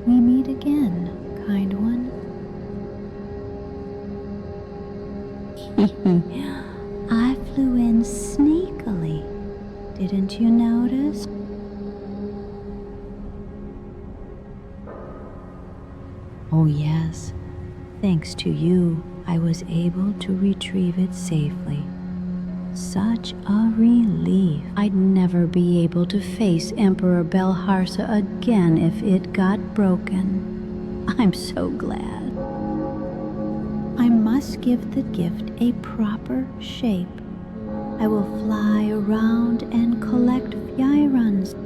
we meet again, kind one. I flew in sneakily. Didn't you notice? Oh yes, thanks to you, I was able to retrieve it safely. Such a relief. I'd never be able to face Emperor Belharsa again if it got broken. I'm so glad. I must give the gift a proper shape. I will fly around and collect Feyrons.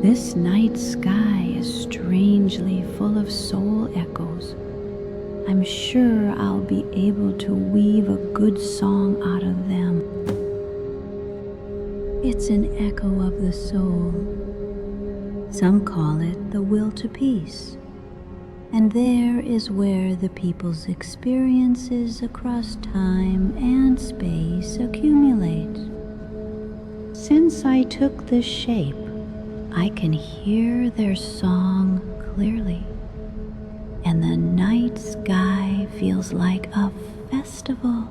This night sky is strangely full of soul echoes. I'm sure I'll be able to weave a good song out of them. It's an echo of the soul. Some call it the will to peace. And there is where the people's experiences across time and space accumulate. Since I took this shape, I can hear their song clearly. And the night sky feels like a festival.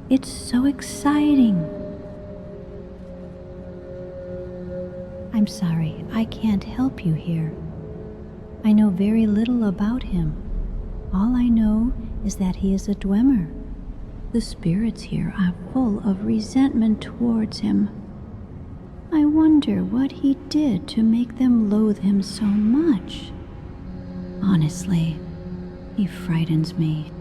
It's so exciting. I'm sorry, I can't help you here. I know very little about him. All I know is that he is a Dwemer. The spirits here are full of resentment towards him. I wonder what he did to make them loathe him so much. Honestly, he frightens me.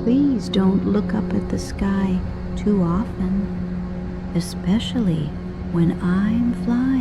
Please don't look up at the sky too often, especially when I'm flying.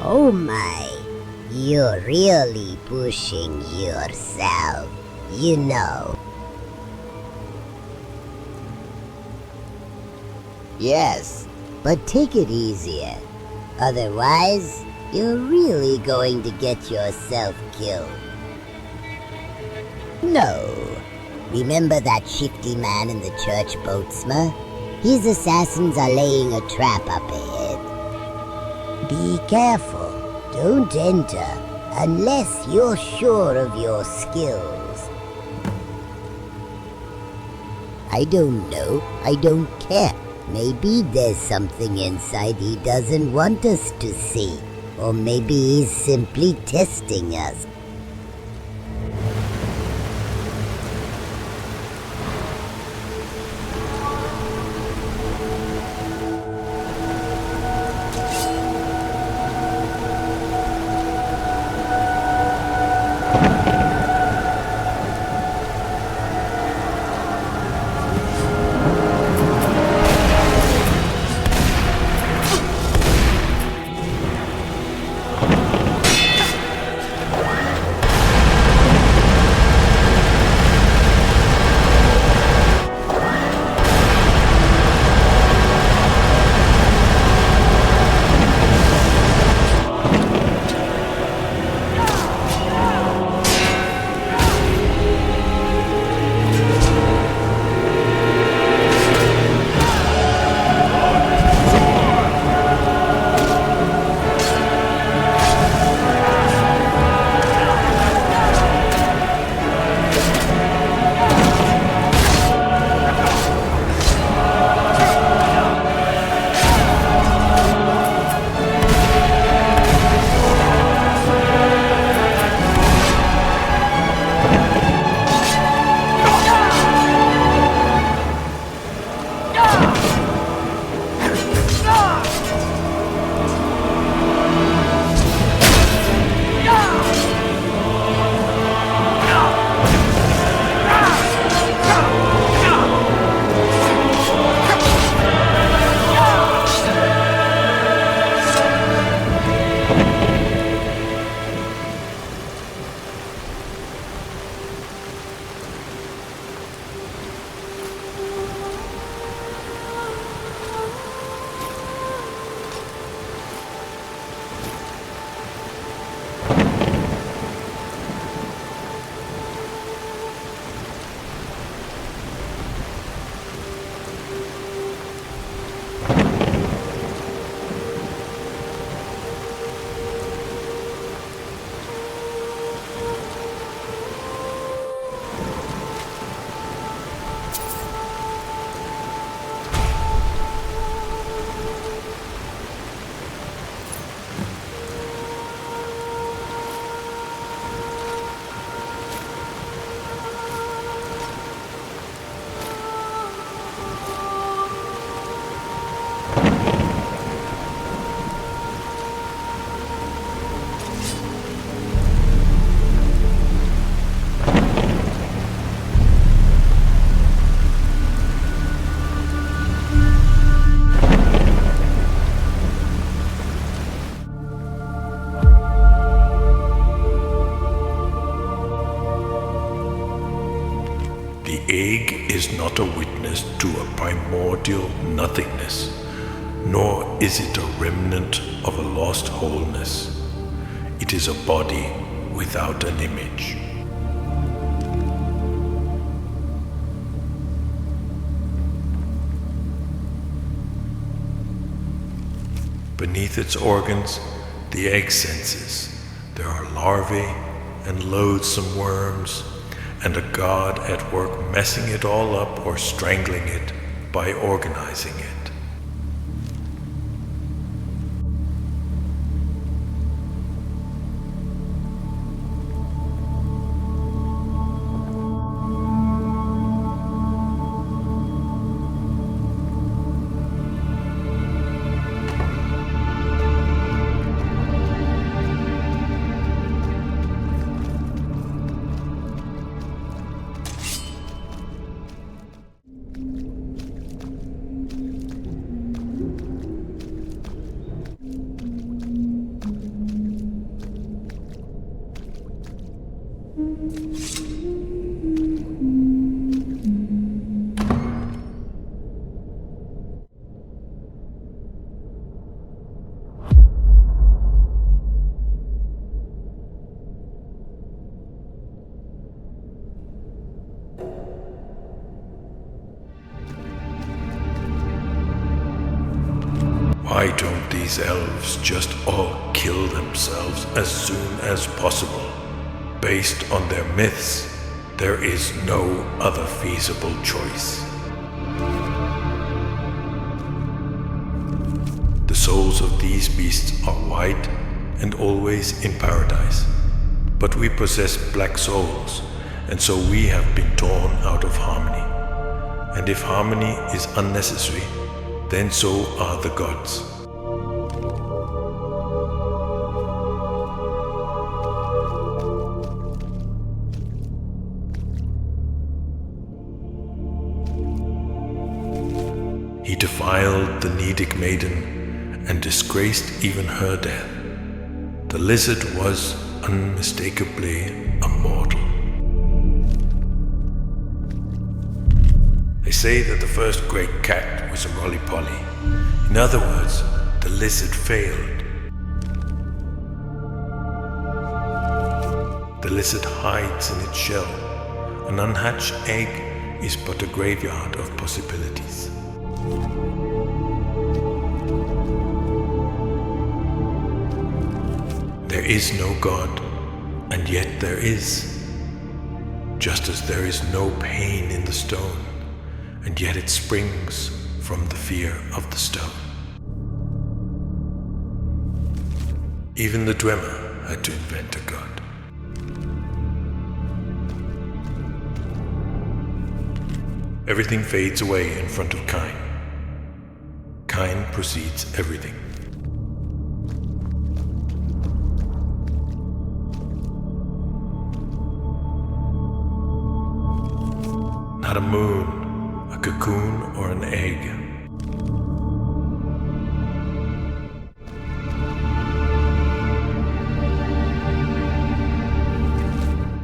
Oh my, you're really pushing yourself, you know. Yes, but take it easier. Otherwise, you're really going to get yourself killed. No. Remember that shifty man in the church boatsma? His assassins are laying a trap up ahead. Be careful. Don't enter unless you're sure of your skills. I don't know. I don't care. Maybe there's something inside he doesn't want us to see. Or maybe he's simply testing us. egg is not a witness to a primordial nothingness, nor is it a remnant of a lost wholeness. It is a body without an image. Beneath its organs, the egg senses, there are larvae and loathsome worms, and a god at work messing it all up or strangling it by organizing it. these elves just all kill themselves as soon as possible. Based on their myths, there is no other feasible choice. The souls of these beasts are white and always in paradise. But we possess black souls, and so we have been torn out of harmony. And if harmony is unnecessary, then so are the gods. He defiled the Nedic maiden and disgraced even her death. The lizard was unmistakably a mortal. They say that the first great cat was a roly-poly. In other words, the lizard failed. The lizard hides in its shell. An unhatched egg is but a graveyard of possibilities. There is no God, and yet there is. Just as there is no pain in the stone, and yet it springs from the fear of the stone. Even the Dwemer had to invent a god. Everything fades away in front of Kyne. Kyne precedes everything. Not a moon, a cocoon, or an egg.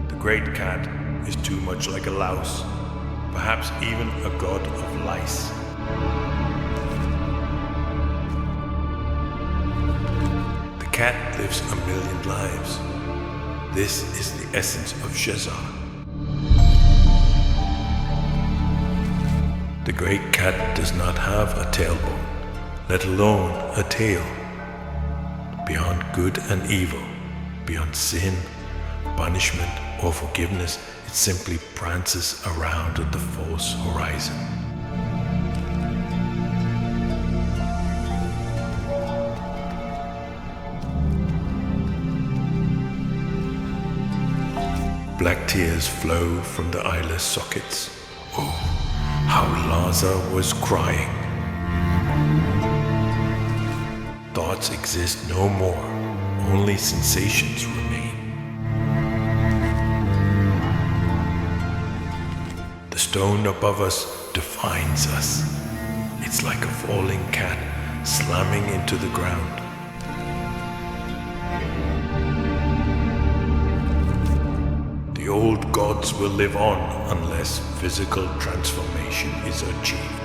The great cat is too much like a louse, perhaps even a god of lice. The cat lives 1,000,000 lives. This is the essence of Shezar. The great cat does not have a tailbone, let alone a tail. Beyond good and evil, beyond sin, punishment, or forgiveness, it simply prances around at the false horizon. Black tears flow from the eyeless sockets. Oh, how Laza was crying. Thoughts exist no more, only sensations remain. The stone above us defines us. It's like a falling cat slamming into the ground. The old gods will live on unless physical transformation is achieved.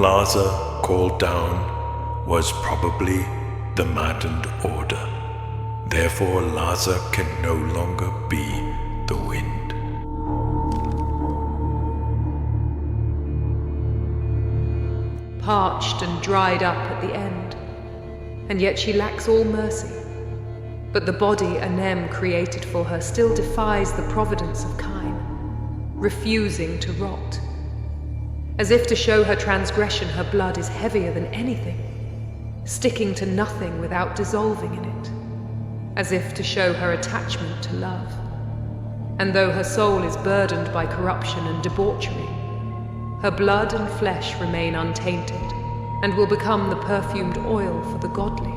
Laza called down was probably the maddened order. Therefore, Laza can no longer be the wind. Parched and dried up at the end, and yet she lacks all mercy. But the body Anem created for her still defies the providence of Kyne, refusing to rot. As if to show her transgression, her blood is heavier than anything, sticking to nothing without dissolving in it, as if to show her attachment to love. And though her soul is burdened by corruption and debauchery, her blood and flesh remain untainted, and will become the perfumed oil for the godly.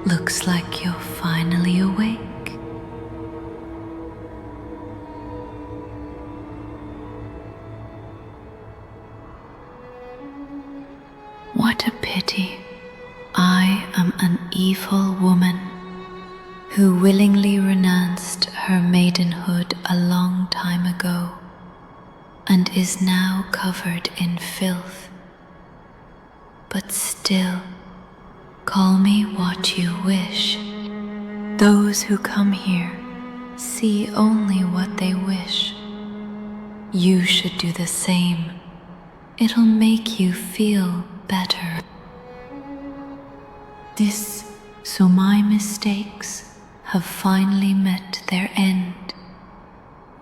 Looks like you're finally awake. What a pity. I am an evil woman who willingly renounced her maidenhood a long time ago and is now covered in filth. But still, call me what you wish. Those who come here see only what they wish. You should do the same. It'll make you feel better. So my mistakes have finally met their end.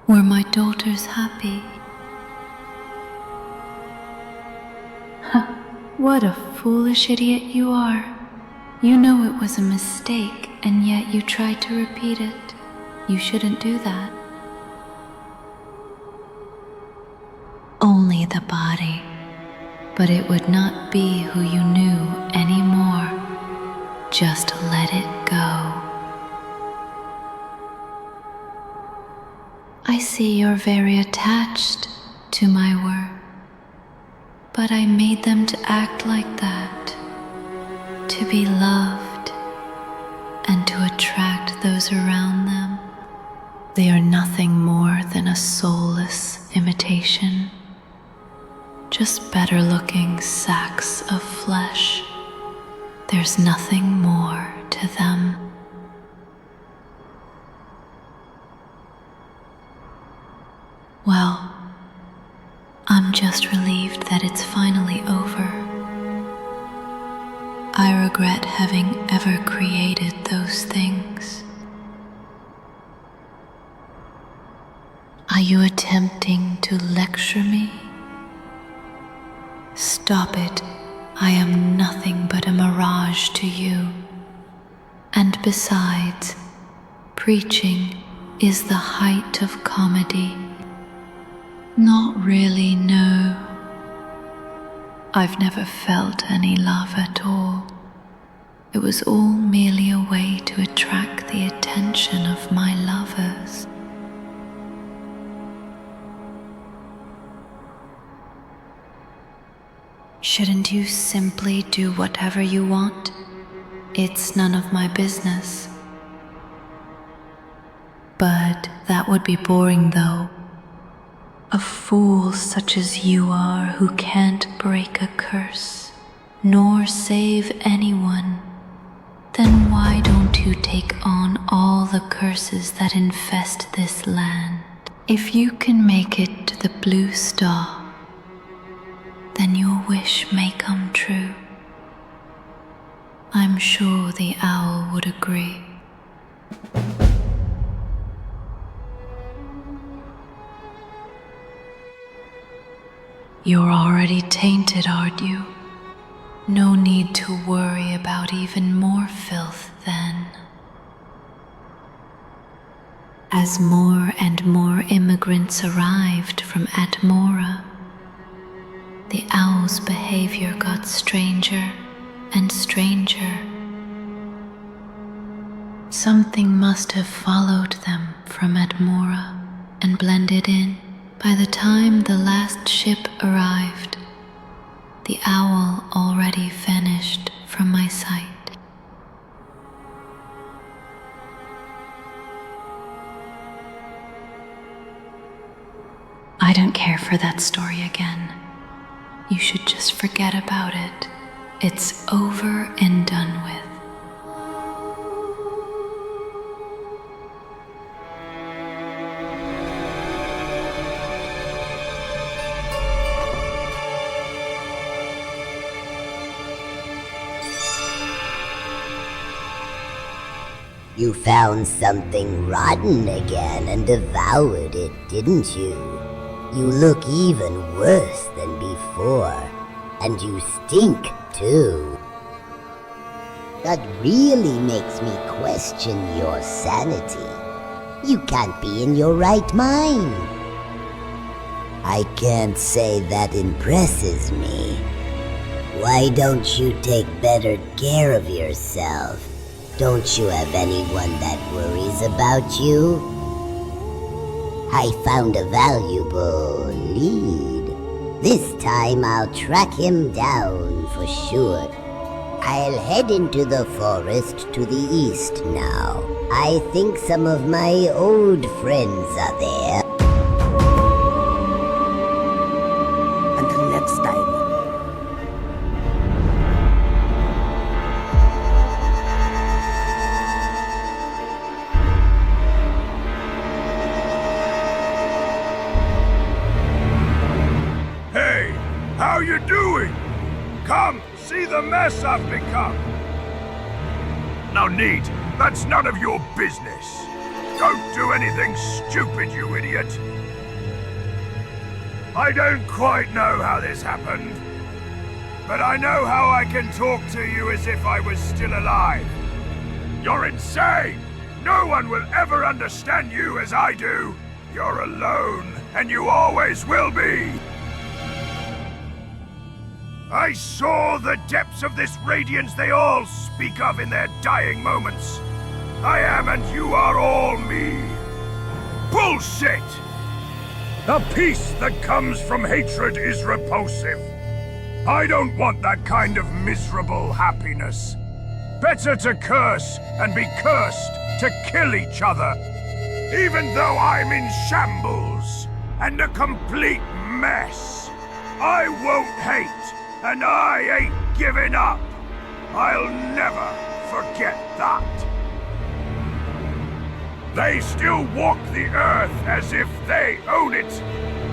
Were my daughters happy? What a foolish idiot you are. You know it was a mistake, and yet you tried to repeat it. You shouldn't do that. Only the body, but it would not be who you knew anymore. Just let it go. I see you're very attached to my work, but I made them to act like that, to be loved, and to attract those around them. They are nothing more than a soulless imitation, just better looking sacks of flesh. There's nothing more to them. Well, I'm just relieved that it's finally over. I regret having ever created those things. Are you attempting to lecture me? Stop it. I am nothing but a mirage to you. And besides, preaching is the height of comedy. Not really, no. I've never felt any love at all. It was all merely a way to attract the attention of my lovers. Shouldn't you simply do whatever you want? It's none of my business. But that would be boring though. A fool such as you are who can't break a curse, nor save anyone. Then why don't you take on all the curses that infest this land? If you can make it to the blue star, then your wish may come true. I'm sure the owl would agree. You're already tainted, aren't you? No need to worry about even more filth then. As more and more immigrants arrived from Atmora, the owl's behavior got stranger and stranger. Something must have followed them from Atmora and blended in. By the time the last ship arrived, the owl already vanished from my sight. I don't care for that story again. You should just forget about it. It's over and done with. You found something rotten again and devoured it, didn't you? You look even worse than before, and you stink too. That really makes me question your sanity. You can't be in your right mind. I can't say that impresses me. Why don't you take better care of yourself? Don't you have anyone that worries about you? I found a valuable lead. This time I'll track him down for sure. I'll head into the forest to the east now. I think some of my old friends are there. Until next time. Hey, how you doing? Come, see the mess I've become. Now, Neat, that's none of your business. Don't do anything stupid, you idiot. I don't quite know how this happened, but I know how I can talk to you as if I was still alive. You're insane! No one will ever understand you as I do. You're alone, and you always will be. I saw the depths of this radiance they all speak of in their dying moments. I am and you are all me. Bullshit! The peace that comes from hatred is repulsive. I don't want that kind of miserable happiness. Better to curse and be cursed to kill each other. Even though I'm in shambles and a complete mess, I won't hate. And I ain't giving up. I'll never forget that. They still walk the earth as if they own it.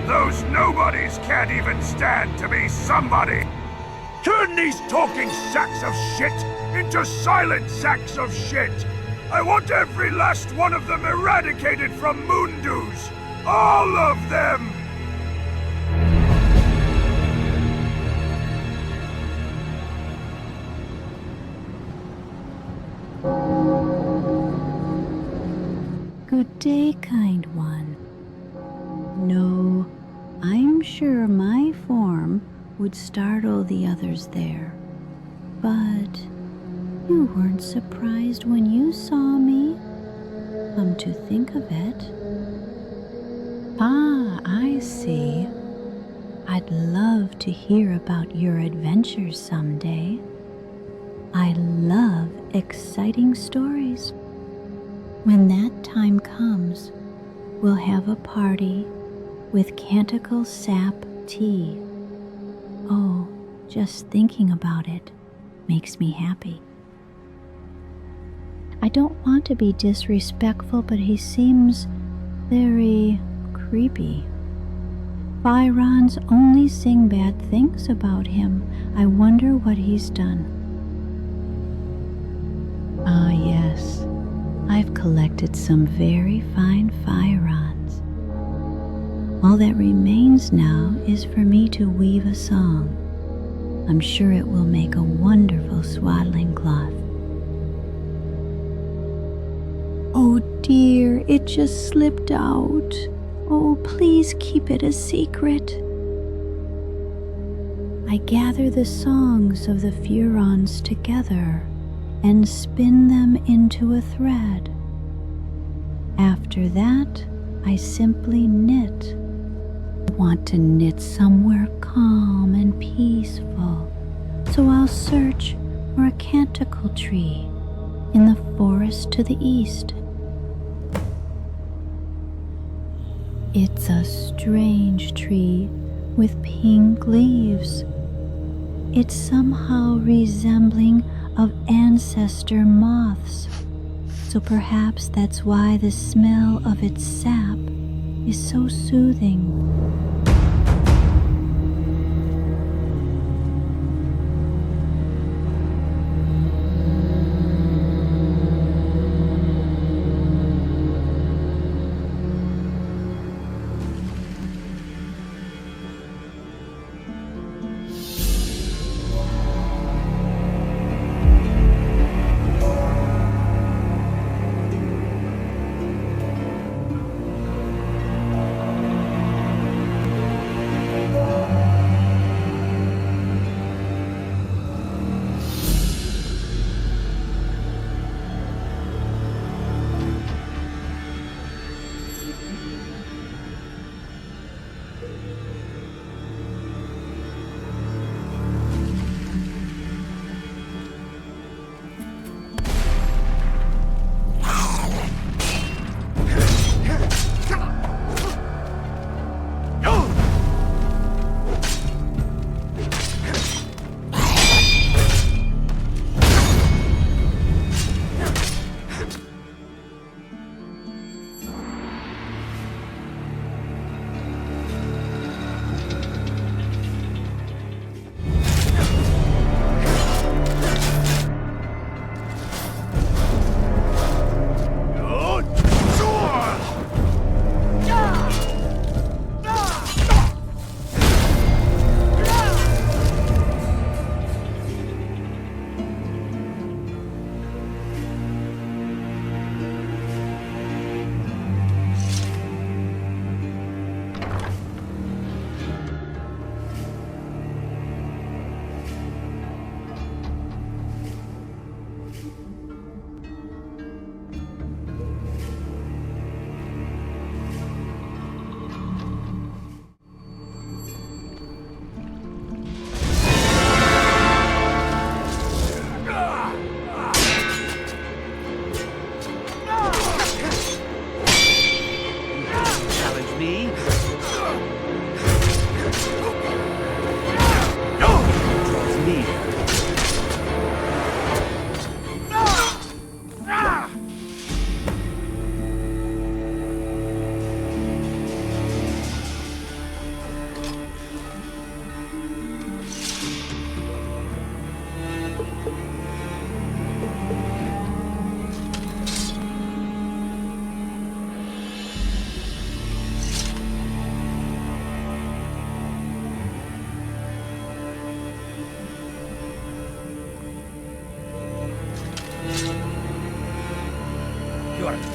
Those nobodies can't even stand to be somebody. Turn these talking sacks of shit into silent sacks of shit. I want every last one of them eradicated from Mundus. All of them. Good day, kind one. No, I'm sure my form would startle the others there. But you weren't surprised when you saw me. Come to think of it. Ah, I see. I'd love to hear about your adventures someday. I love exciting stories. When that time comes, we'll have a party with canticle sap tea. Oh, just thinking about it makes me happy. I don't want to be disrespectful, but he seems very creepy. Byrons only sing bad things about him. I wonder what he's done. Ah, yes. I've collected some very fine Firons. All that remains now is for me to weave a song. I'm sure it will make a wonderful swaddling cloth. Oh dear, it just slipped out. Oh, please keep it a secret. I gather the songs of the Furons together and spin them into a thread. After that, I simply knit. I want to knit somewhere calm and peaceful, so I'll search for a canticle tree in the forest to the east. It's a strange tree with pink leaves. It's somehow resembling of ancestor moths, so perhaps that's why the smell of its sap is so soothing.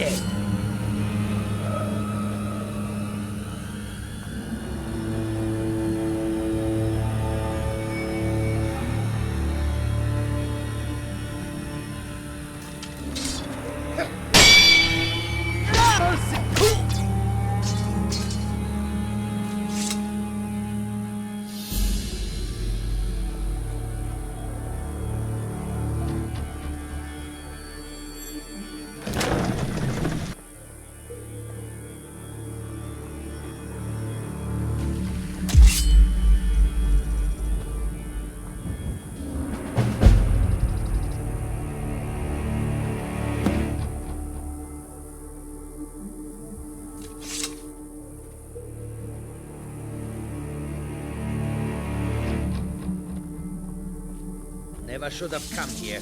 head. Never should have come here.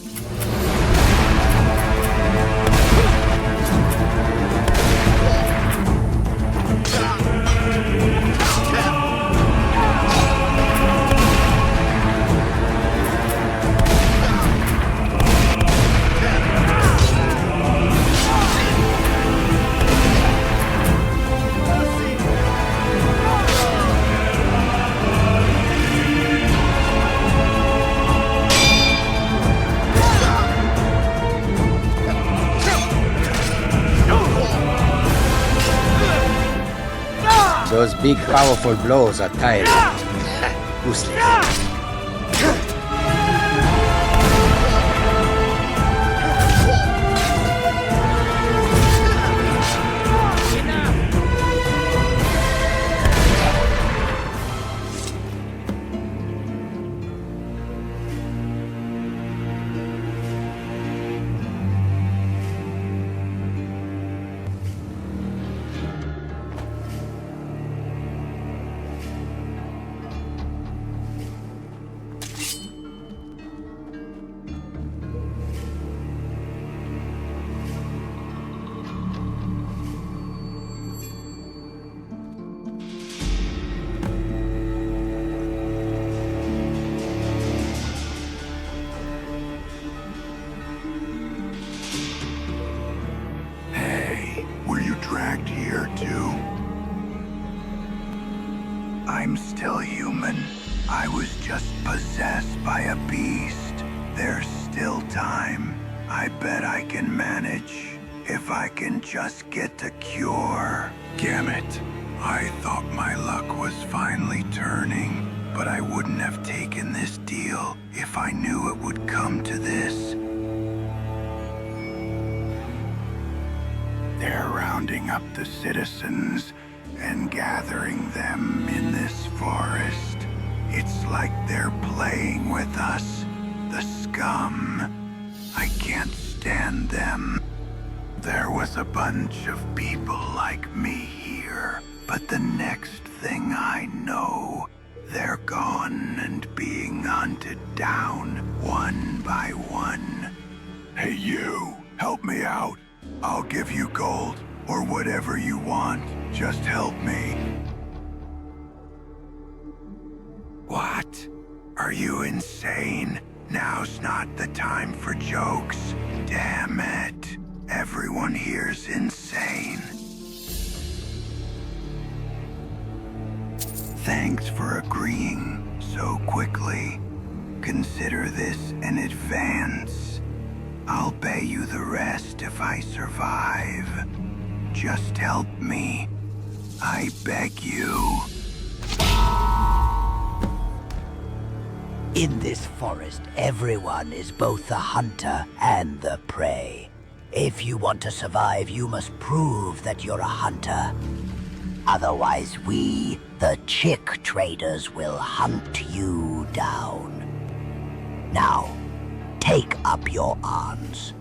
Those big, powerful blows are tiring. Useless. I'm still human. I was just possessed by a beast. There's still time. I bet I can manage. If I can just get the cure. Gamut. I thought my luck was finally turning, but I wouldn't have taken this deal if I knew it would come to this. They're rounding up the citizens and gathering them in this forest. It's like they're playing with us, the scum. I can't stand them. There was a bunch of people like me here, but the next thing I know, they're gone and being hunted down one by one. Hey you, help me out. I'll give you gold or whatever you want. Just help me. What? Are you insane? Now's not the time for jokes. Damn it. Everyone here's insane. Thanks for agreeing so quickly. Consider this an advance. I'll pay you the rest if I survive. Just help me. I beg you. In this forest, everyone is both the hunter and the prey. If you want to survive, you must prove that you're a hunter. Otherwise, we, the chick traders, will hunt you down. Now, take up your arms.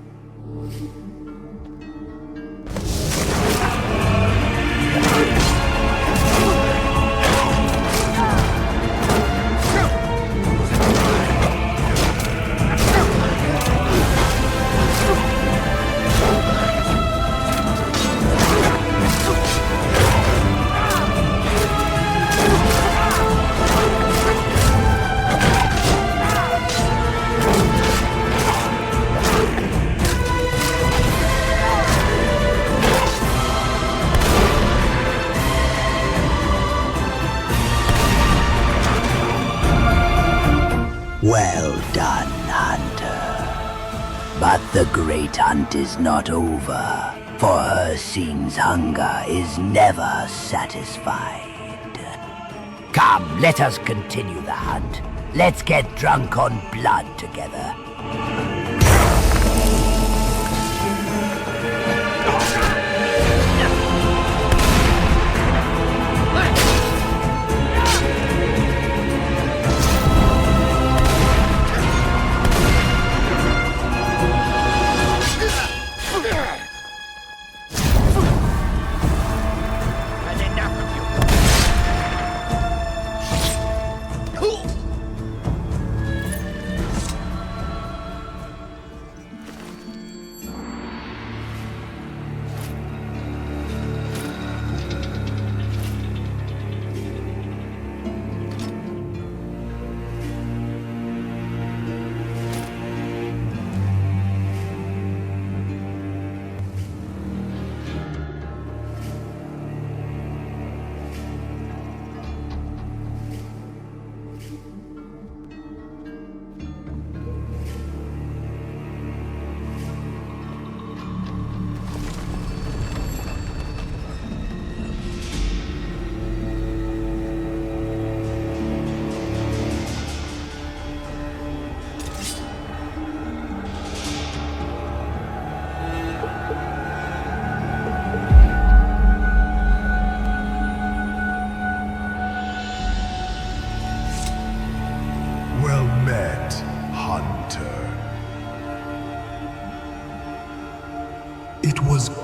Well done, Hunter. But the great hunt is not over, for Hircine's hunger is never satisfied. Come, let us continue the hunt. Let's get drunk on blood together.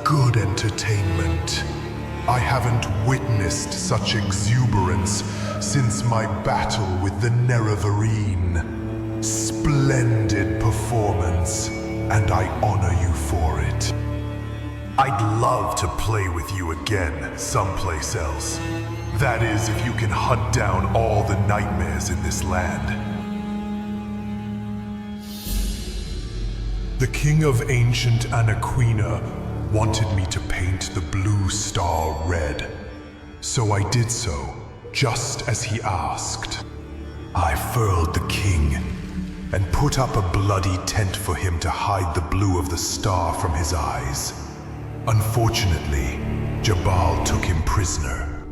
Good entertainment. I haven't witnessed such exuberance since my battle with the Nerevarine. Splendid performance, and I honor you for it. I'd love to play with you again someplace else. That is, if you can hunt down all the nightmares in this land. The King of Ancient Anequina wanted me to paint the blue star red. So I did so, just as he asked. I furled the king and put up a bloody tent for him to hide the blue of the star from his eyes. Unfortunately, Jabal took him prisoner.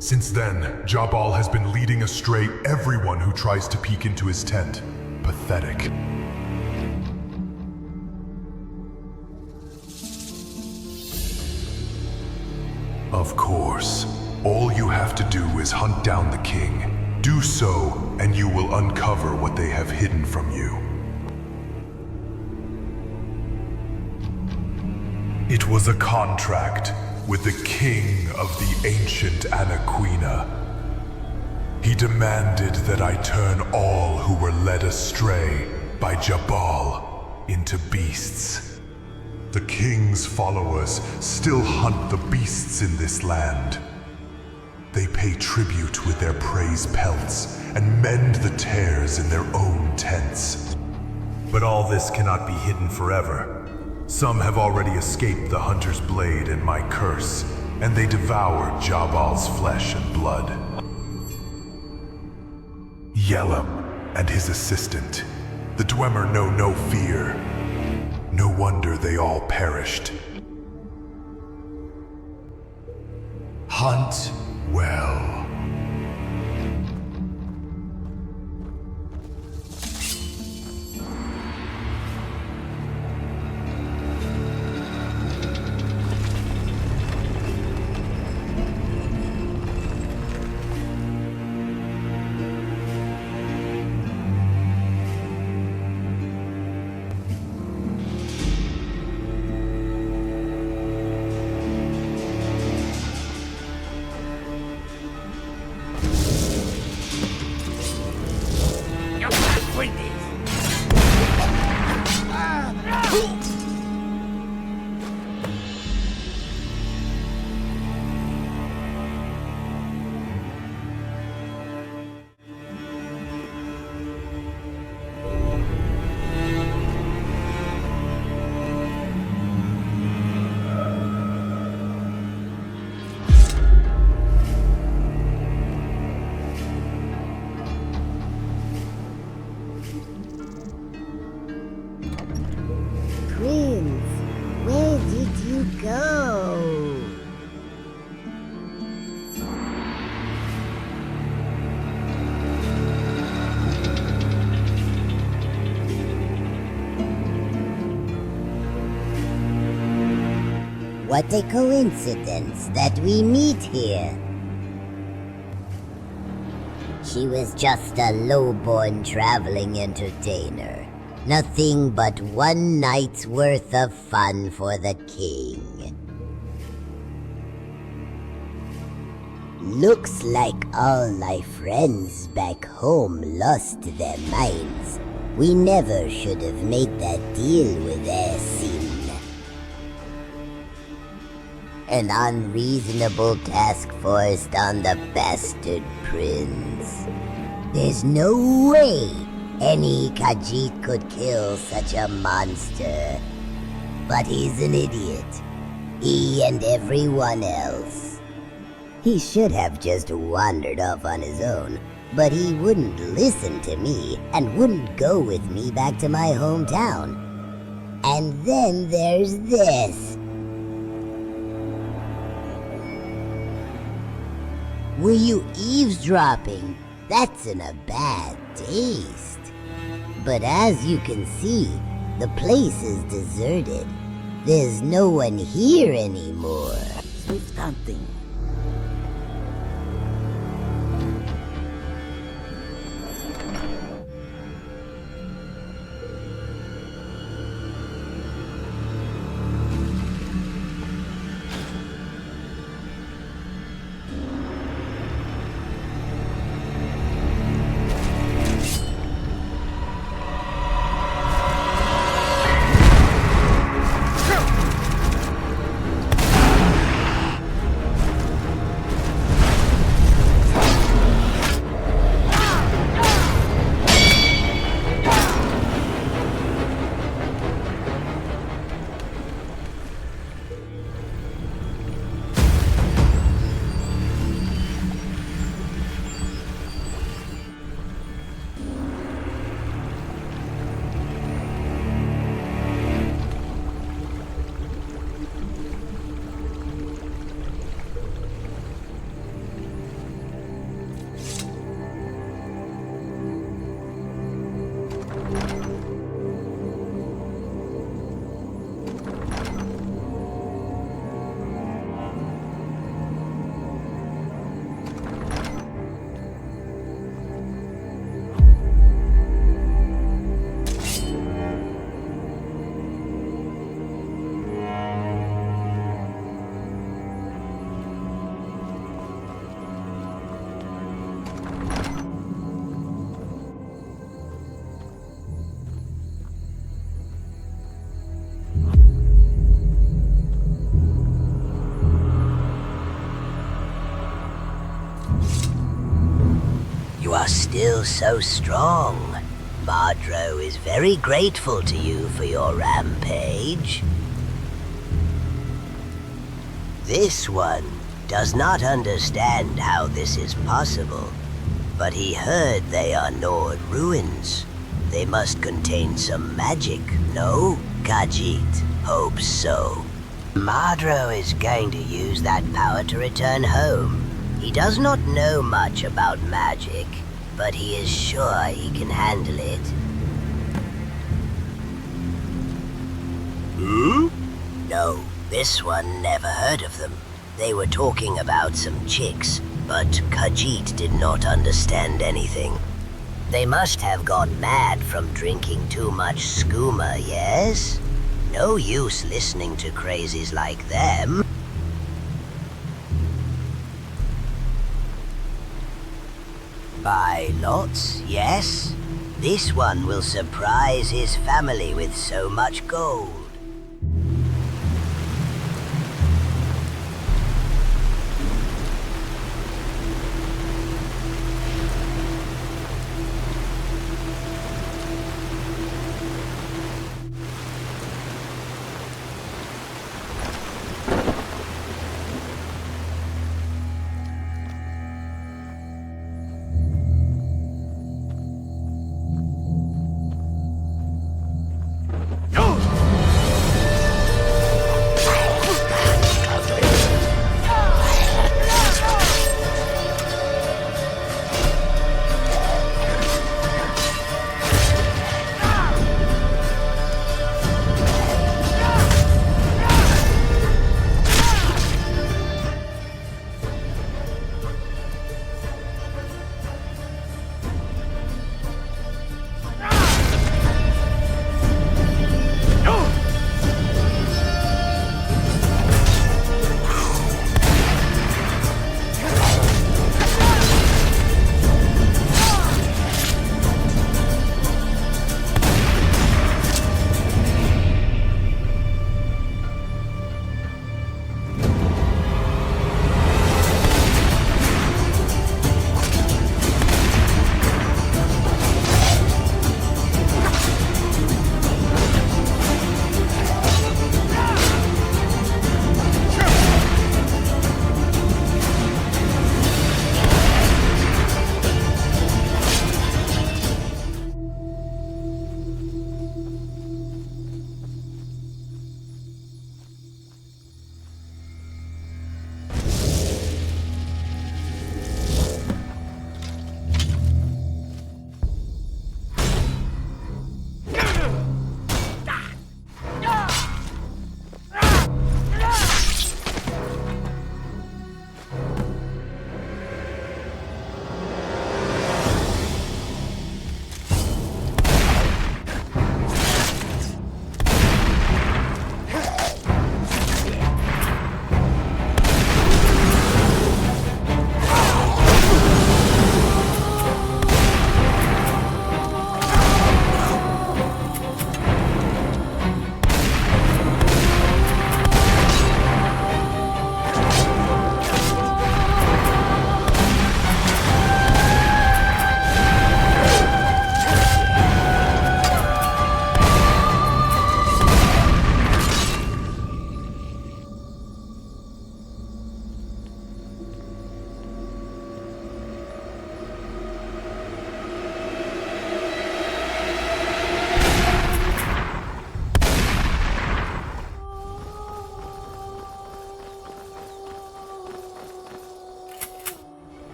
Since then, Jabal has been leading astray everyone who tries to peek into his tent. Pathetic. Of course, all you have to do is hunt down the king. Do so, and you will uncover what they have hidden from you. It was a contract with the king of the ancient Anequina. He demanded that I turn all who were led astray by Jabal into beasts. The king's followers still hunt the beasts in this land. They pay tribute with their prey's pelts and mend the tears in their own tents. But all this cannot be hidden forever. Some have already escaped the hunter's blade and my curse, and they devour Jabal's flesh and blood. Yelem and his assistant, the Dwemer, know no fear. No wonder they all perished. Hunt well. What a coincidence that we meet here. She was just a low-born traveling entertainer. Nothing but one night's worth of fun for the king. Looks like all my friends back home lost their minds. We never should have made that deal with Hircine. An unreasonable task forced on the bastard prince. There's no way any Khajiit could kill such a monster. But he's an idiot. He and everyone else. He should have just wandered off on his own, but he wouldn't listen to me and wouldn't go with me back to my hometown. And then there's this. Were you eavesdropping? That's in a bad taste. But as you can see, the place is deserted. There's no one here anymore. Swift hunting. You are still so strong. Mar-Dro is very grateful to you for your rampage. This one does not understand how this is possible, but he heard they are Nord ruins. They must contain some magic, no? Khajiit hopes so. Mar-Dro is going to use that power to return home. He does not know much about magic, but he is sure he can handle it. No, this one never heard of them. They were talking about some chicks, but Khajiit did not understand anything. They must have gone mad from drinking too much skooma, yes? No use listening to crazies like them. By lots, yes? This one will surprise his family with so much gold.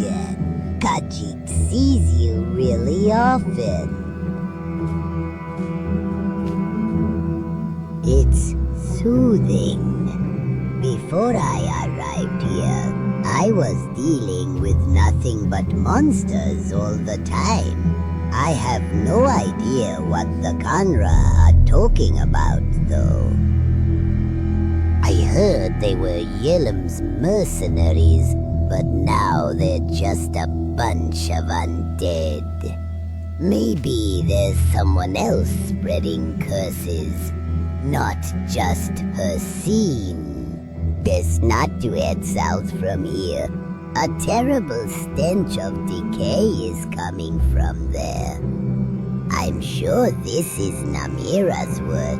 again. Khajiit sees you really often. It's soothing. Before I arrived here, I was dealing with nothing but monsters all the time. I have no idea what the Khanra are talking about, though. I heard they were Yelem's mercenaries, but now they're just a bunch of undead. Maybe there's someone else spreading curses, not just Hircine. Best not to head south from here. A terrible stench of decay is coming from there. I'm sure this is Namira's word.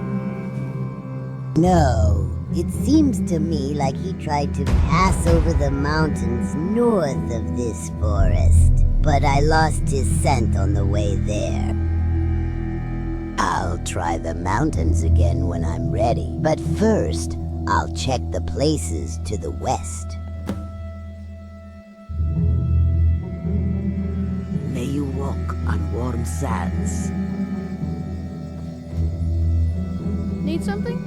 No, it seems to me like he tried to pass over the mountains north of this forest, but I lost his scent on the way there. I'll try the mountains again when I'm ready, but first, I'll check the places to the west. May you walk on warm sands. Need something?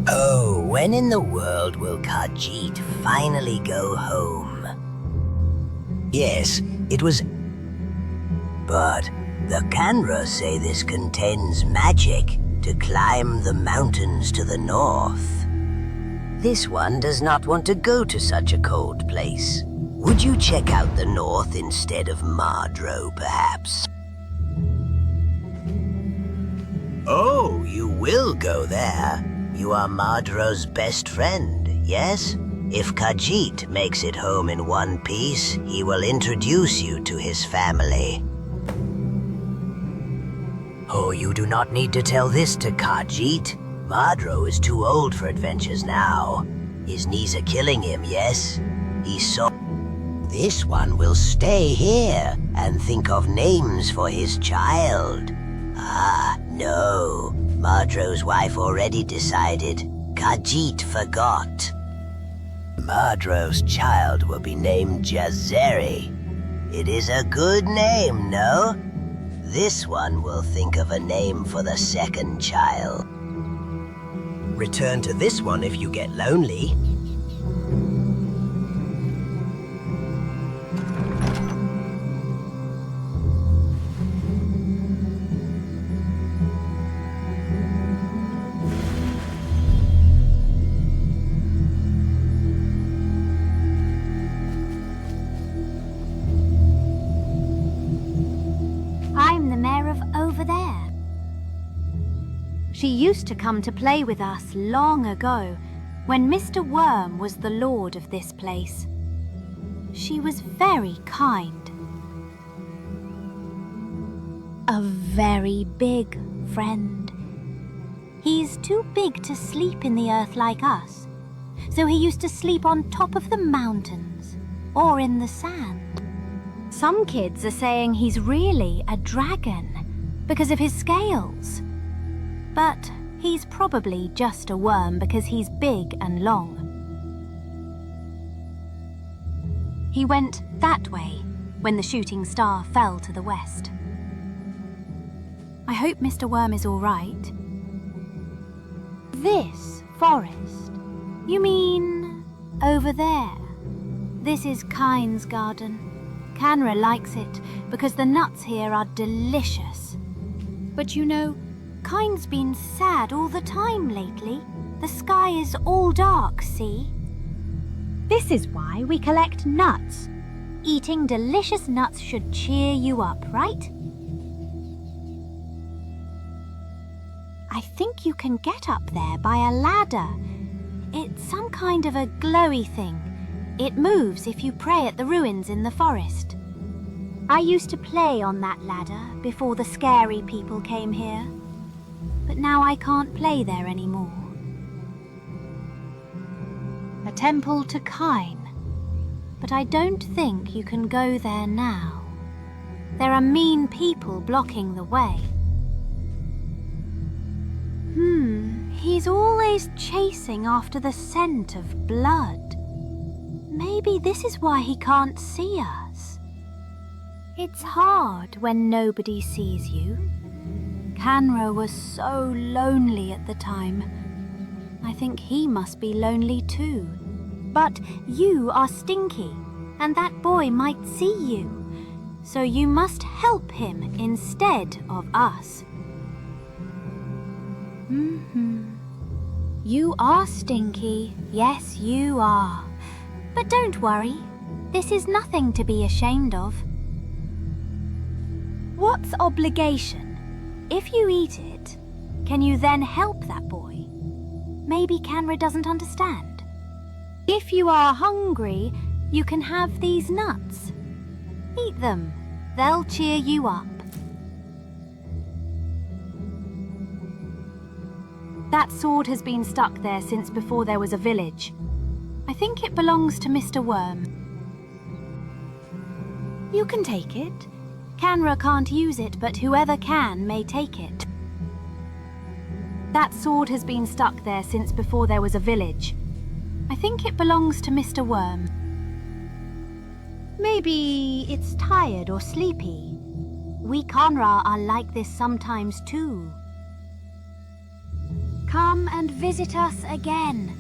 Oh, when in the world will Khajiit finally go home? Yes, it was... But the Khanra say this contains magic to climb the mountains to the north. This one does not want to go to such a cold place. Would you check out the north instead of Mar-Dro, perhaps? Oh, you will go there. You are Mar-Dro's best friend, yes? If Khajiit makes it home in one piece, he will introduce you to his family. Oh, you do not need to tell this to Khajiit. Mar-Dro is too old for adventures now. His knees are killing him, yes? He saw... This one will stay here and think of names for his child. Ah, no. Mar-Dro's wife already decided. Khajiit forgot. Mar-Dro's child will be named Jazeri. It is a good name, no? This one will think of a name for the second child. Return to this one if you get lonely. I'm the mayor of over there. She used to come to play with us long ago, when Mr. Worm was the lord of this place. She was very kind. A very big friend. He's too big to sleep in the earth like us, so he used to sleep on top of the mountains or in the sand. Some kids are saying he's really a dragon because of his scales. But he's probably just a worm because he's big and long. He went that way when the shooting star fell to the west. I hope Mr. Worm is all right. This forest? You mean over there? This is Kyne's garden. Khanra likes it because the nuts here are delicious. But you know, Kyne's been sad all the time lately. The sky is all dark, see? This is why we collect nuts. Eating delicious nuts should cheer you up, right? I think you can get up there by a ladder. It's some kind of a glowy thing. It moves if you pray at the ruins in the forest. I used to play on that ladder before the scary people came here. But now I can't play there anymore. A temple to Kyne. But I don't think you can go there now. There are mean people blocking the way. He's always chasing after the scent of blood. Maybe this is why he can't see us. It's hard when nobody sees you. Canro was so lonely at the time. I think he must be lonely too. But you are Stinky, and that boy might see you. So you must help him instead of us. You are Stinky. Yes, you are. But don't worry. This is nothing to be ashamed of. What's obligation? If you eat it, can you then help that boy? Maybe Canra doesn't understand. If you are hungry, you can have these nuts. Eat them. They'll cheer you up. That sword has been stuck there since before there was a village. I think it belongs to Mr. Worm. You can take it. Canra can't use it, but whoever can may take it. That sword has been stuck there since before there was a village. I think it belongs to Mr. Worm. Maybe it's tired or sleepy. We Kanra are like this sometimes too. Come and visit us again.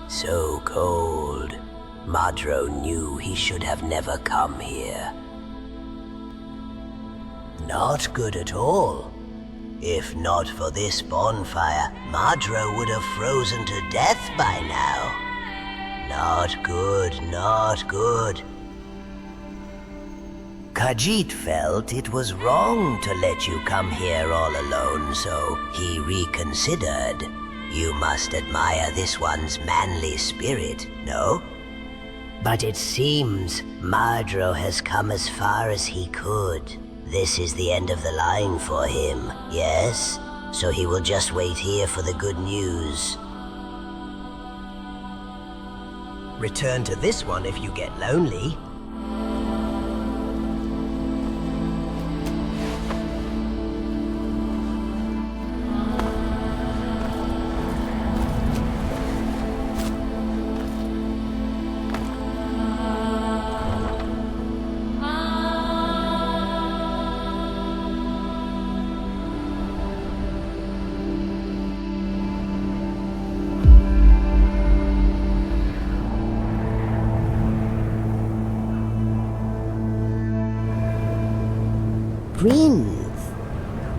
So cold. Mar-Dro knew he should have never come here. Not good at all. If not for this bonfire, Mar-Dro would have frozen to death by now. Not good, not good. Khajiit felt it was wrong to let you come here all alone, so he reconsidered. You must admire this one's manly spirit, no? But it seems Mar-Dro has come as far as he could. This is the end of the line for him, yes? So he will just wait here for the good news. Return to this one if you get lonely.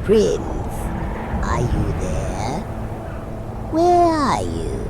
Prince, are you there? Where are you?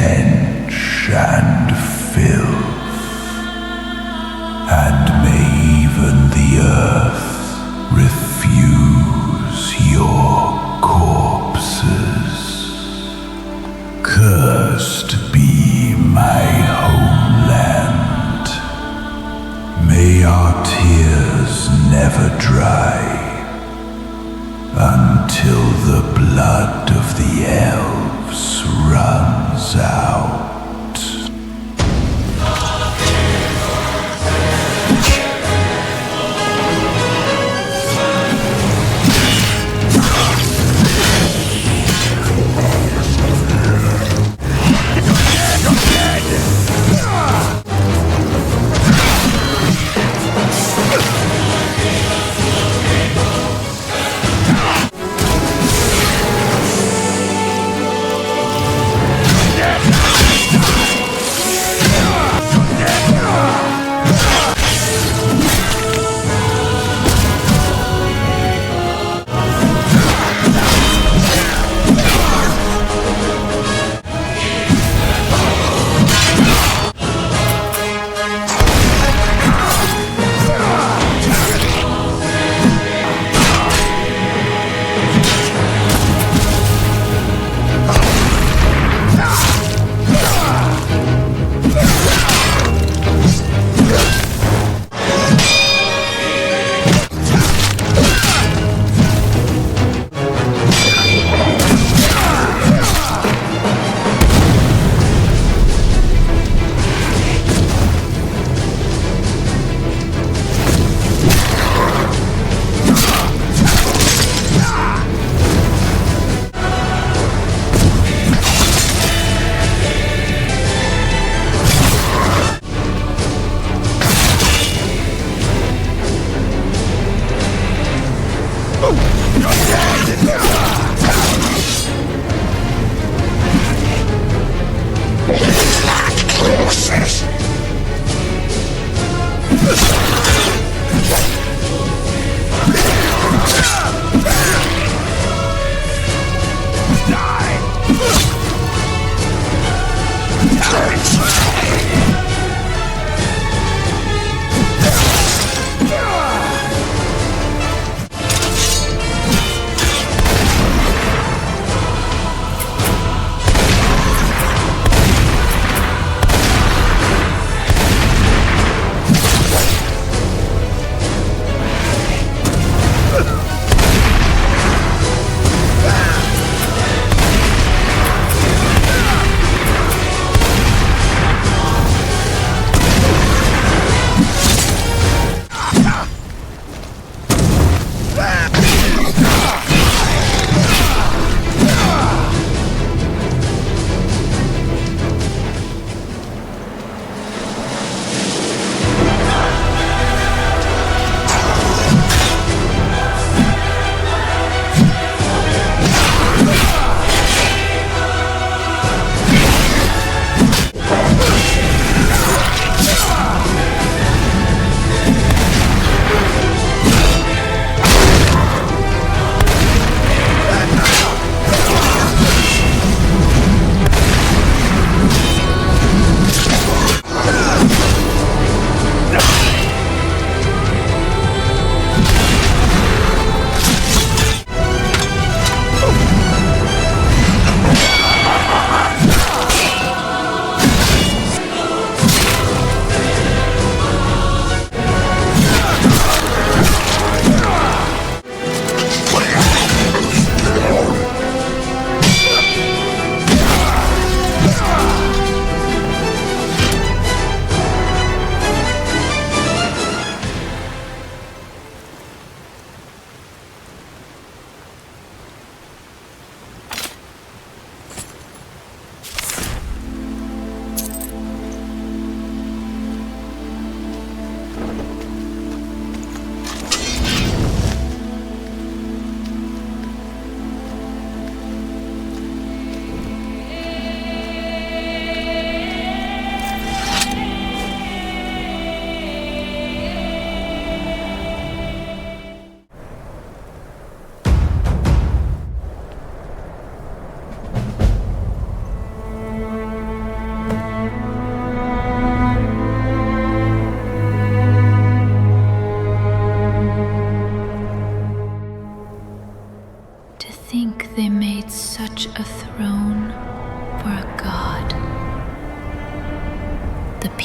stench and filth, and may even the earth refuse your corpses. Cursed be my homeland. May our tears never dry until the blood of the elves runs out. Yeah!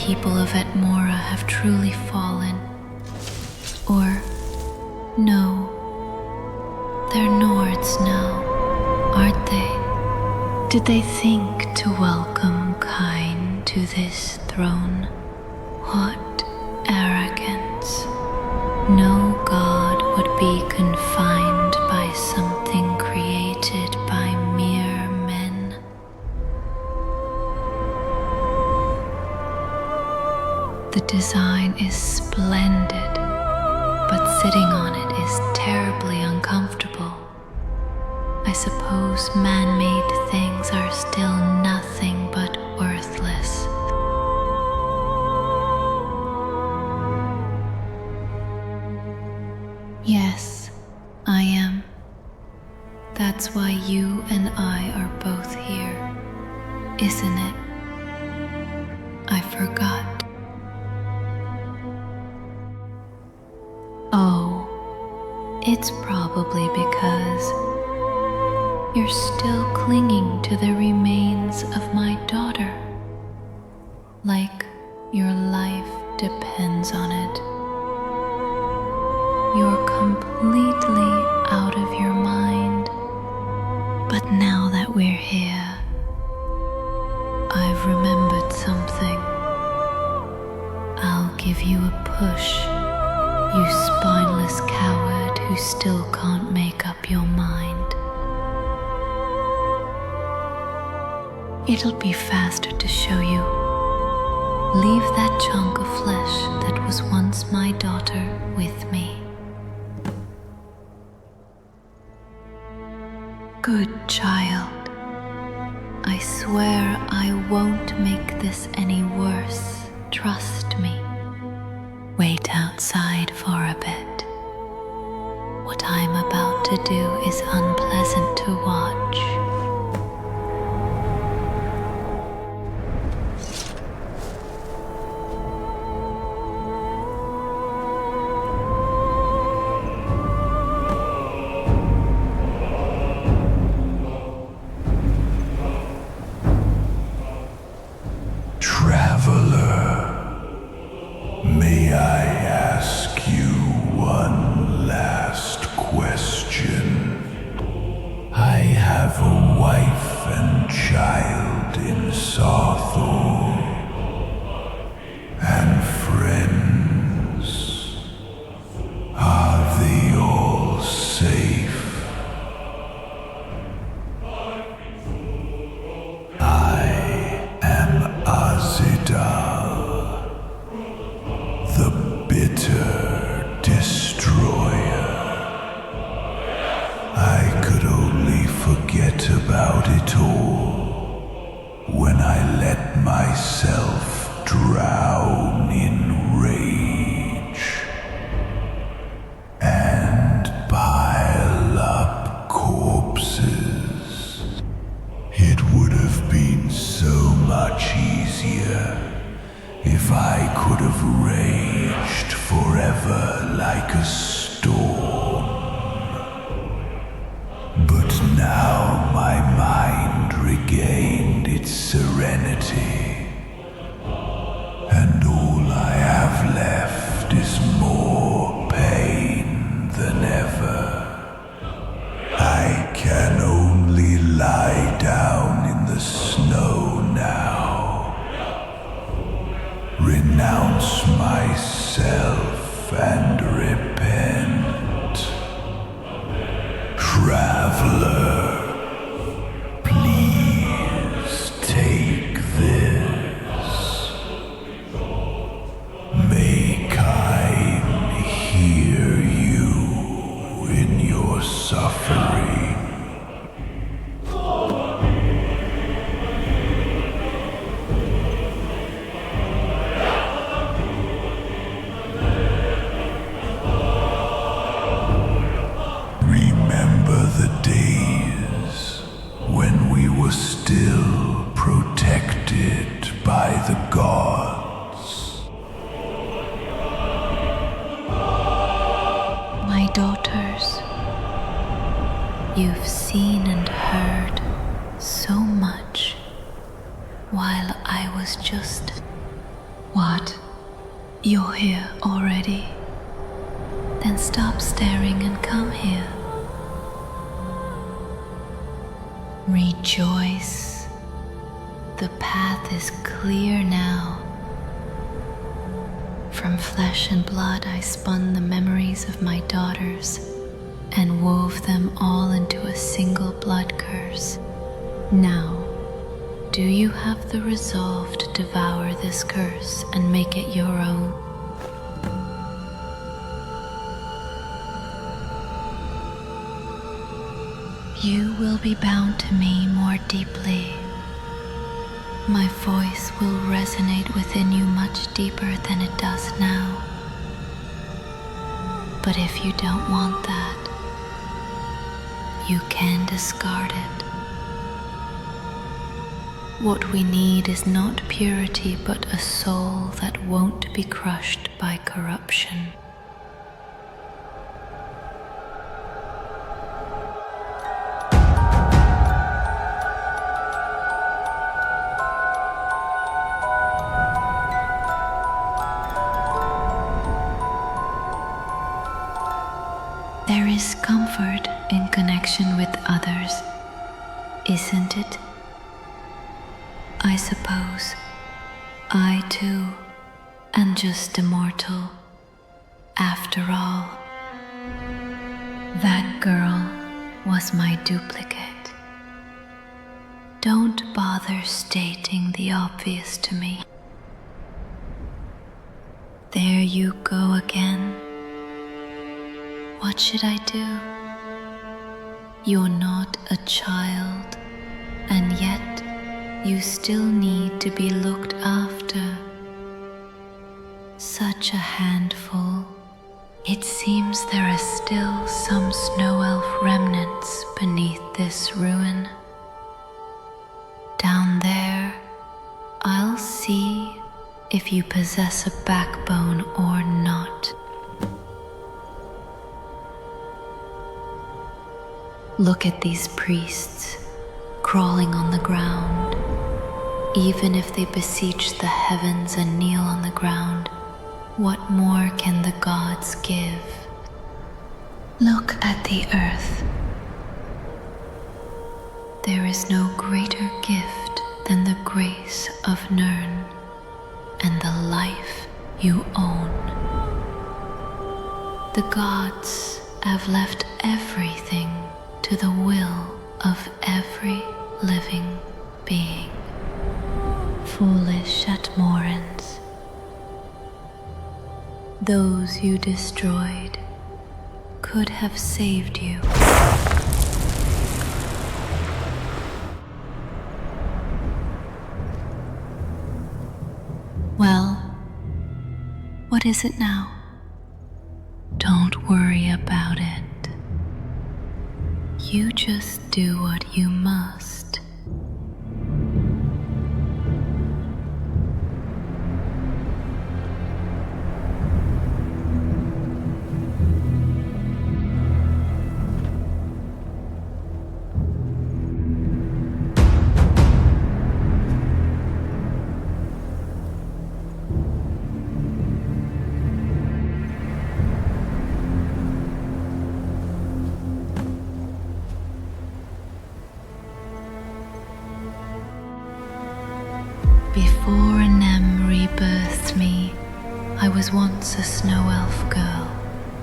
people of Atmora have truly fallen. Or, no, they're Nords now, aren't they? Did they think to welcome Kyne to this throne? What arrogance! No god would be confined by something created by mere men. The design is splendid, but sitting on it is terribly uncomfortable. I suppose man-made things are still nothing but worthless. Yes, I am. That's why you and I are both here, isn't it? I forgot. Oh, it's probably because you're still clinging to the remains of my daughter. Like your life depends on it. You're completely out of your mind. But now that we're here, I've remembered something. I'll give you a push, you spineless coward who still can't make up your mind. It'll be faster to show you. Leave that chunk of flesh that was once my daughter with me. Good child. I swear I won't make this any worse. Trust me. Wait outside for a bit. What I'm about to do is unpleasant to watch. You've seen and heard so much while I was just What? You're here already? Then stop staring and come here. Rejoice. The path is clear now. From flesh and blood I spun the memories of my daughters and wove them all into a single blood curse. Now, do you have the resolve to devour this curse and make it your own? You will be bound to me more deeply. My voice will resonate within you much deeper than it does now. But if you don't want that, you can discard it. What we need is not purity, but a soul that won't be crushed by corruption. There is comfort in connection with others, isn't it? I suppose I too am just a mortal, after all. That girl was my duplicate. Don't bother stating the obvious to me. There you go again. What should I do? You're not a child, and yet you still need to be looked after. Such a handful. It seems there are still some snow elf remnants beneath this ruin. Down there, I'll see if you possess a backbone or not. Look at these priests, crawling on the ground. Even if they beseech the heavens and kneel on the ground, what more can the gods give? Look at the earth. There is no greater gift than the grace of Nirn and the life you own. The gods have left everything to the will of every living being. Foolish Atmorans. Those you destroyed could have saved you. Well, what is it now? Don't worry about it. You just do what you must. Before Nem rebirthed me, I was once a snow elf girl.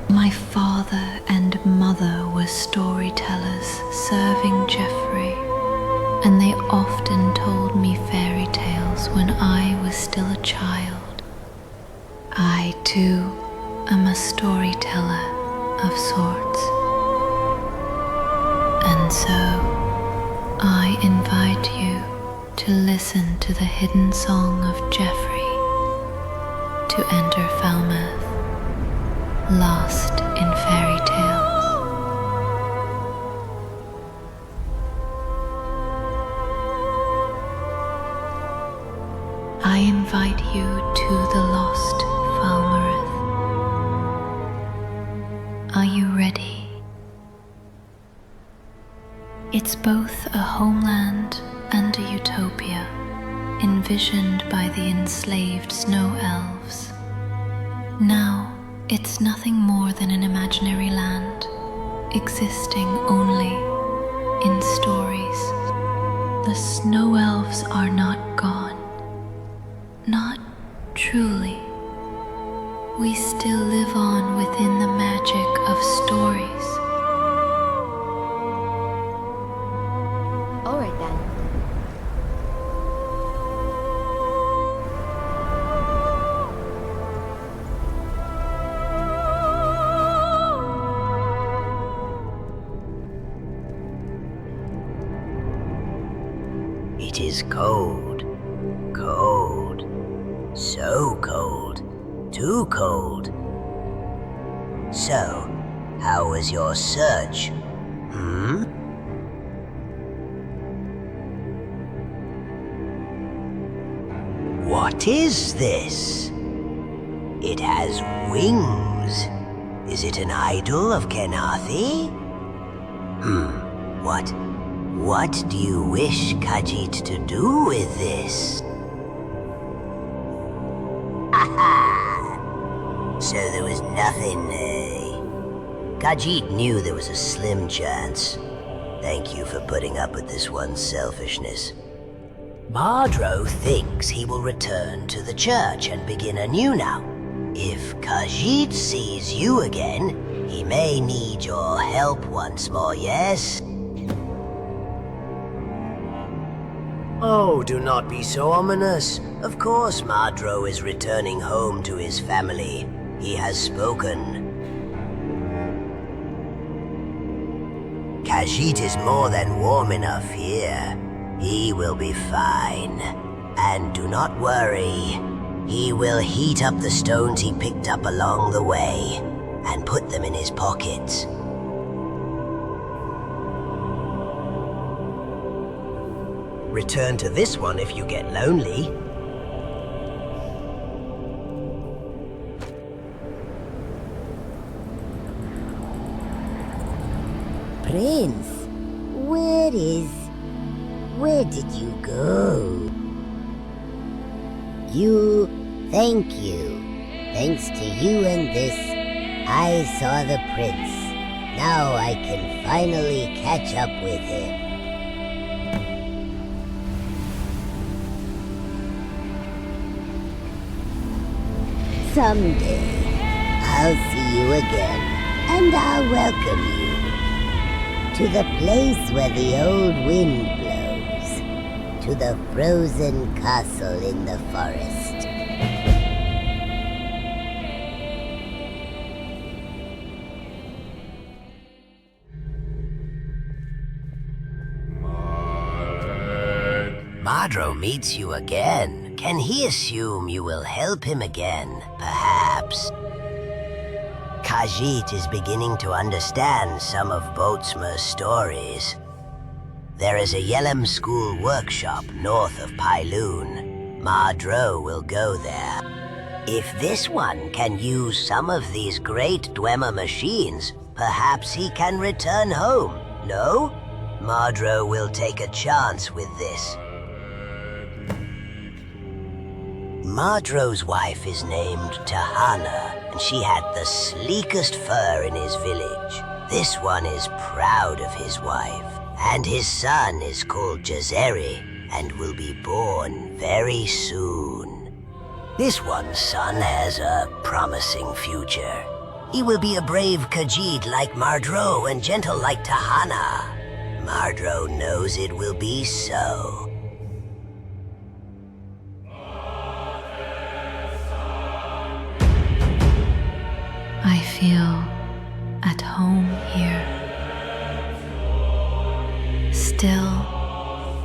My father and mother were storytellers serving Jeffrey, and they often told me fairy tales when I was still a child. I too am a storyteller of sorts. And so I invite you to listen to the hidden song of Jeffrey, to enter Falmouth, lost in fairy tales. I invite you to the lost Falmouth. Are you ready? It's both a homeland and a utopia, envisioned by the enslaved snow elves. Now, it's nothing more than an imaginary land, existing only in stories. The snow elves are not gone. Not truly. We still live on within the magic of stories. All right then. It is cold. Cold. So cold. Too cold. So, how was your search? What is this? It has wings. Is it an idol of Kenathi? What do you wish Khajiit to do with this? So there was nothing, Khajiit knew there was a slim chance. Thank you for putting up with this one's selfishness. Mar-Dro thinks he will return to the church and begin anew now. If Khajiit sees you again, he may need your help once more, yes? Oh, do not be so ominous. Of course Mar-Dro is returning home to his family. He has spoken. Khajiit is more than warm enough here. He will be fine. And do not worry. He will heat up the stones he picked up along the way and put them in his pockets. Return to this one if you get lonely. Prince, where did you go? Thank you. Thanks to you and this, I saw the prince. Now I can finally catch up with him. Someday, I'll see you again, and I'll welcome you to the place where the old wind blows, to the frozen castle in the forest. Mar-Dro meets you again. Can he assume you will help him again, perhaps? Khajiit is beginning to understand some of Boatsmer's stories. There is a Yelem school workshop north of Pyloon. Mar-Dro will go there. If this one can use some of these great Dwemer machines, perhaps he can return home, no? Mar-Dro will take a chance with this. Mar-Dro's wife is named Tahana, and she had the sleekest fur in his village. This one is proud of his wife, and his son is called Jazeri, and will be born very soon. This one's son has a promising future. He will be a brave Khajiit like Mar-Dro and gentle like Tahana. Mar-Dro knows it will be so. I feel at home here. Still,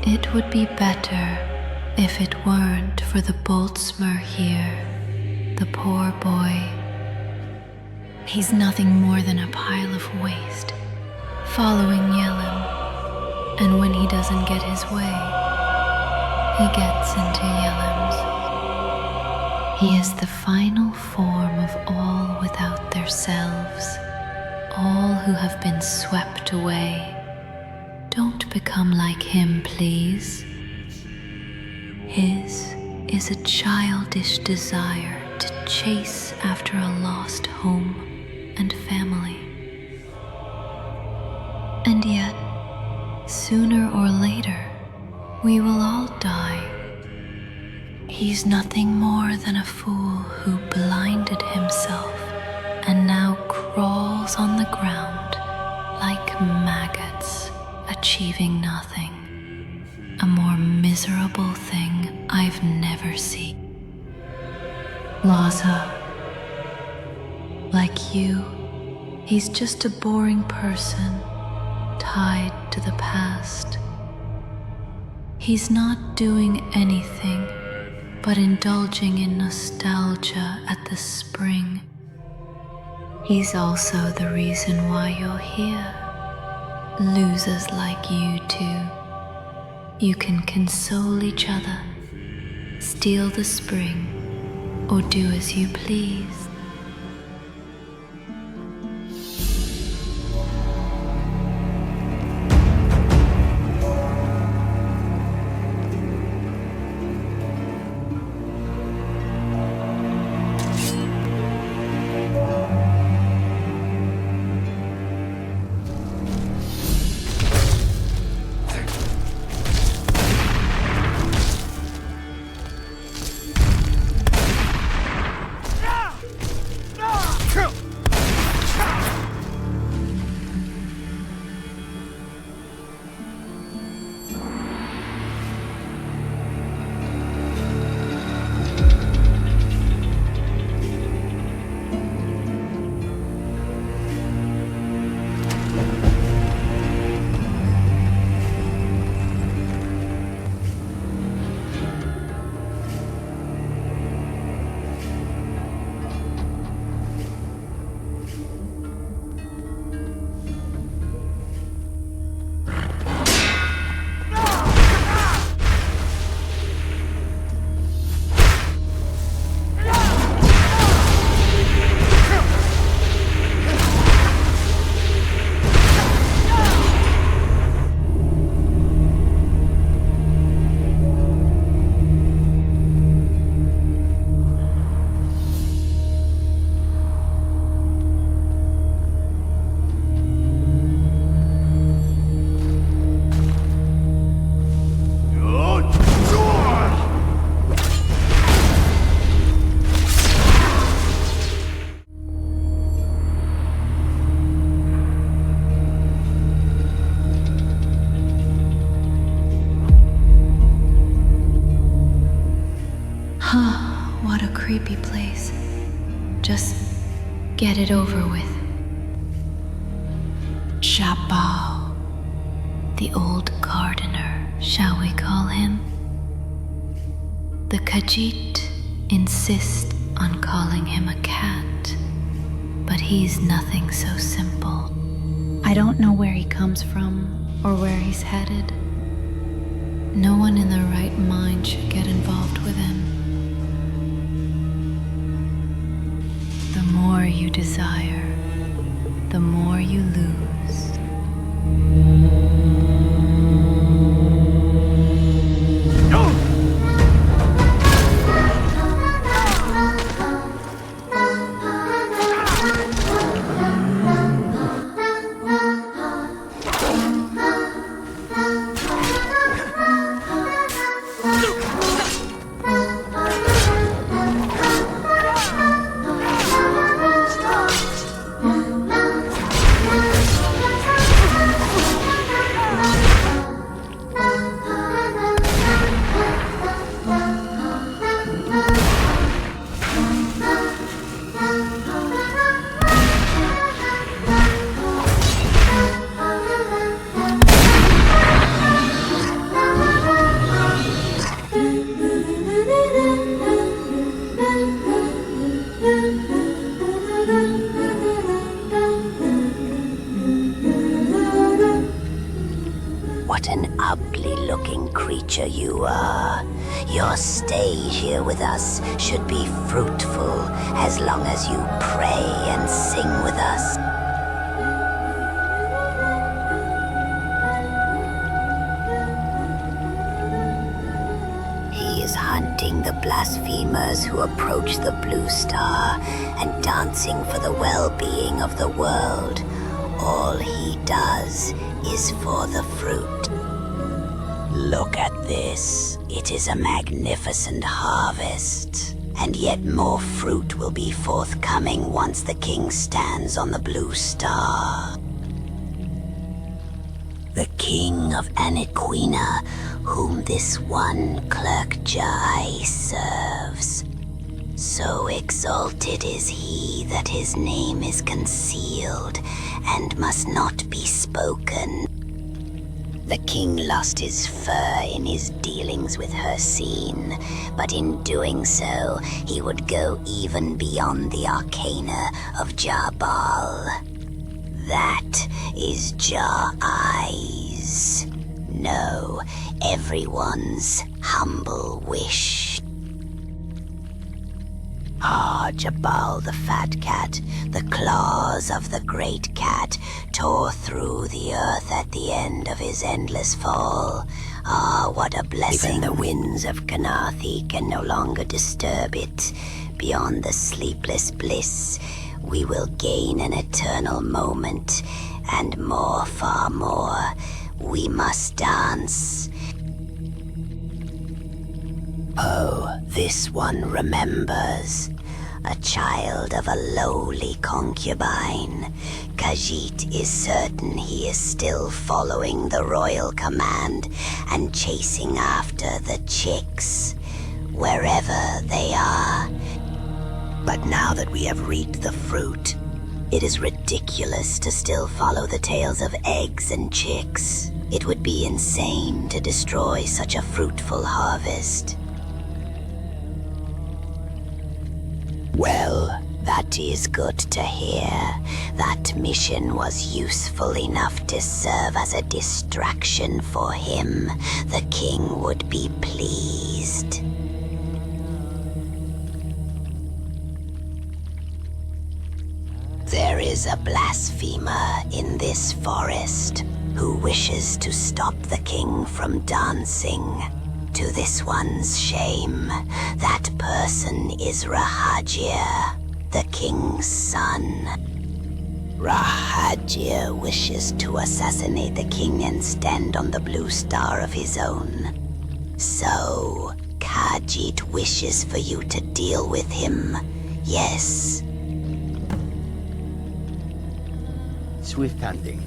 it would be better if it weren't for the Boltzmer here, the poor boy. He's nothing more than a pile of waste, following Yelem, and when he doesn't get his way, he gets into Yelem's. He is the final form of all without their selves, all who have been swept away. Don't become like him, please. His is a childish desire to chase after a lost home and family. And yet, sooner or later, we will all die. He's nothing more than a fool who blinded himself and now crawls on the ground like maggots, achieving nothing. A more miserable thing I've never seen. Laza, like you, he's just a boring person tied to the past. He's not doing anything but indulging in nostalgia at the spring. He's also the reason why you're here. Losers like you two. You can console each other, steal the spring, or do as you please. What a creepy place. Just get it over with. Jabal, the old gardener, shall we call him? The Khajiit insist on calling him a cat, but he's nothing so simple. I don't know where he comes from or where he's headed. No one in their right mind should get involved with him. The more you desire, the more you lose. What an ugly-looking creature you are. Your stay here with us should be fruitful as long as you pray and sing with us. He is hunting the blasphemers who approach the Blue Star and dancing for the well-being of the world. All he does is for the fruit. Look at this. It is a magnificent harvest. And yet more fruit will be forthcoming once the king stands on the Blue Star. The king of Anequina, whom this one clerk Jai serves. So exalted is he that his name is concealed and must not be spoken. The king lost his fur in his dealings with Hircine, but in doing so, he would go even beyond the arcana of Jarbal. That is Jar Eyes. No, everyone's humble wish. Ah, Jabal the fat cat, the claws of the great cat tore through the earth at the end of his endless fall. Ah, what a blessing. Even the winds of Kanathi can no longer disturb it. Beyond the sleepless bliss, we will gain an eternal moment, and more, far more. We must dance. Oh, this one remembers. A child of a lowly concubine. Khajiit is certain he is still following the royal command and chasing after the chicks, wherever they are. But now that we have reaped the fruit, it is ridiculous to still follow the tales of eggs and chicks. It would be insane to destroy such a fruitful harvest. Well, that is good to hear. That mission was useful enough to serve as a distraction for him. The king would be pleased. There is a blasphemer in this forest who wishes to stop the king from dancing. To this one's shame, that person is Rahajir, the king's son. Rahajir wishes to assassinate the king and stand on the Blue Star of his own. So, Khajiit wishes for you to deal with him, yes. Swift hunting.